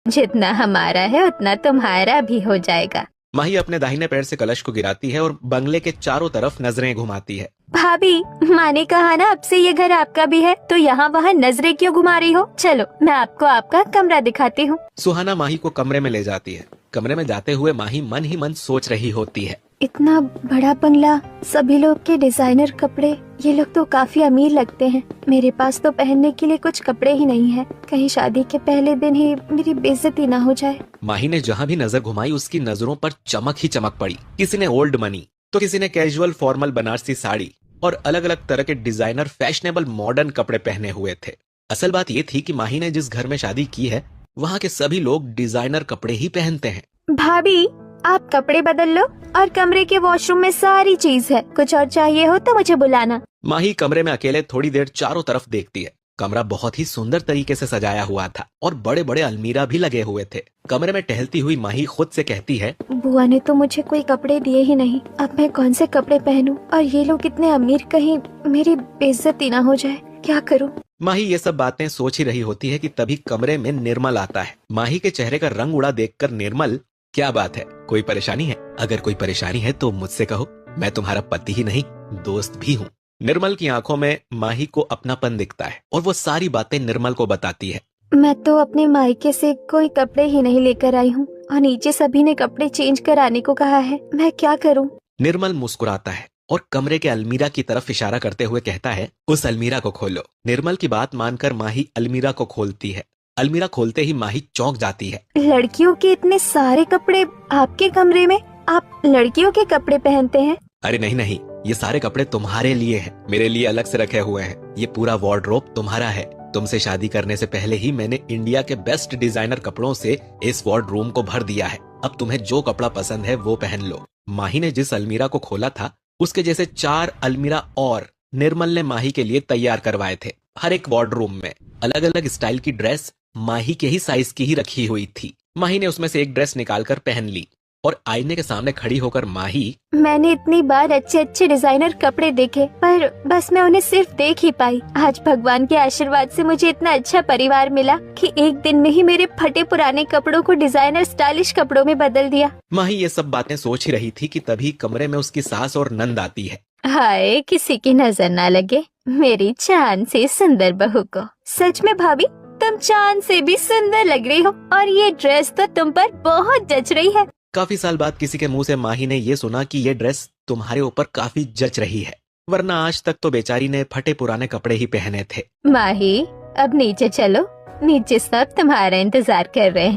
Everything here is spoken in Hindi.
जितना हमारा है उतना तुम्हारा भी हो जाएगा। माही अपने दाहिने पैर से कलश को गिराती है और बंगले के चारों तरफ नजरें घुमाती है। भाभी, माँ ने कहा ना अब से ये घर आपका भी है, तो यहाँ वहाँ नजरें क्यों घुमा रही हो? चलो मैं आपको आपका कमरा दिखाती हूँ। सुहाना माही को कमरे में ले जाती है। कमरे में जाते हुए माही मन ही मन सोच रही होती है, इतना बड़ा बंगला, सभी लोग के डिजाइनर कपड़े, ये लोग तो काफी अमीर लगते हैं। मेरे पास तो पहनने के लिए कुछ कपड़े ही नहीं है। कहीं शादी के पहले दिन ही मेरी बेइज्जती ना हो जाए। माही ने जहाँ भी नजर घुमाई उसकी नजरों पर चमक ही चमक पड़ी। किसी ने ओल्ड मनी तो किसी ने कैजुअल फॉर्मल बनारसी साड़ी और अलग अलग तरह के डिजाइनर फैशनेबल मॉडर्न कपड़े पहने हुए थे। असल बात ये थी कि माही ने जिस घर में शादी की है वहाँ के सभी लोग डिजाइनर कपड़े ही पहनते हैं। भाभी, आप कपड़े बदल लो और कमरे के वॉशरूम में सारी चीज है। कुछ और चाहिए हो तो मुझे बुलाना। माही कमरे में अकेले थोड़ी देर चारों तरफ देखती है। कमरा बहुत ही सुंदर तरीके से सजाया हुआ था और बड़े बड़े अलमीरा भी लगे हुए थे। कमरे में टहलती हुई माही खुद से कहती है, बुआ ने तो मुझे कोई कपड़े दिए ही नहीं। अब मैं कौन से कपड़े पहनूं? और ये लोग इतने अमीर, कहीं मेरी बेइज्जती ना हो जाए। क्या करूं? माही ये सब बातें सोच ही रही होती है कि तभी कमरे में निर्मल आता है। माही के चेहरे का रंग उड़ा देखकर निर्मल, क्या बात है, कोई परेशानी है? अगर कोई परेशानी है तो मुझसे कहो, मैं तुम्हारा पति ही नहीं दोस्त भी हूँ। निर्मल की आंखों में माही को अपनापन दिखता है और वो सारी बातें निर्मल को बताती है। मैं तो अपने मायके से कोई कपड़े ही नहीं लेकर आई हूँ और नीचे सभी ने कपड़े चेंज कराने को कहा है। मैं क्या करूँ? निर्मल मुस्कुराता है और कमरे के अलमीरा की तरफ इशारा करते हुए कहता है, उस अलमीरा को खोलो। निर्मल की बात मानकर माही अलमीरा को खोलती है। अलमीरा खोलते ही माही चौंक जाती है। लड़कियों के इतने सारे कपड़े आपके कमरे में? आप लड़कियों के कपड़े पहनते हैं? अरे नहीं नहीं, ये सारे कपड़े तुम्हारे लिए हैं, मेरे लिए अलग से रखे हुए हैं। ये पूरा वार्डरोब तुम्हारा है। तुमसे शादी करने से पहले ही मैंने इंडिया के बेस्ट डिजाइनर कपड़ों से इस वार्डरोब को भर दिया है। अब तुम्हें जो कपड़ा पसंद है वो पहन लो। माही ने जिस अलमीरा को खोला था उसके जैसे 4 अलमीरा और निर्मल ने माही के लिए तैयार करवाए थे। हर एक वार्डरोब में अलग अलग स्टाइल की ड्रेस माही के ही साइज की ही रखी हुई थी। माही ने उसमें से एक ड्रेस निकालकर पहन ली और आईने के सामने खड़ी होकर माही, मैंने इतनी बार अच्छे अच्छे डिजाइनर कपड़े देखे पर बस मैं उन्हें सिर्फ देख ही पाई। आज भगवान के आशीर्वाद से मुझे इतना अच्छा परिवार मिला कि एक दिन में ही मेरे फटे पुराने कपड़ों को डिजाइनर स्टाइलिश कपड़ों में बदल दिया। माही ये सब बातें सोच ही रही थी कि तभी कमरे में उसकी सास और नंद आती है। हाय, किसी की नजर ना लगे मेरी चांद से सुंदर बहू को। सच में भाभी, तुम चांद से भी सुंदर लग रही हो और ये ड्रेस तो तुम पर बहुत जच रही है। काफी साल बाद किसी के मुंह से माही ने ये सुना कि ये ड्रेस तुम्हारे ऊपर काफी जच रही है, वरना आज तक तो बेचारी ने फटे पुराने कपड़े ही पहने थे। माही, अब नीचे चलो, नीचे सब तुम्हारा इंतजार कर रहे हैं।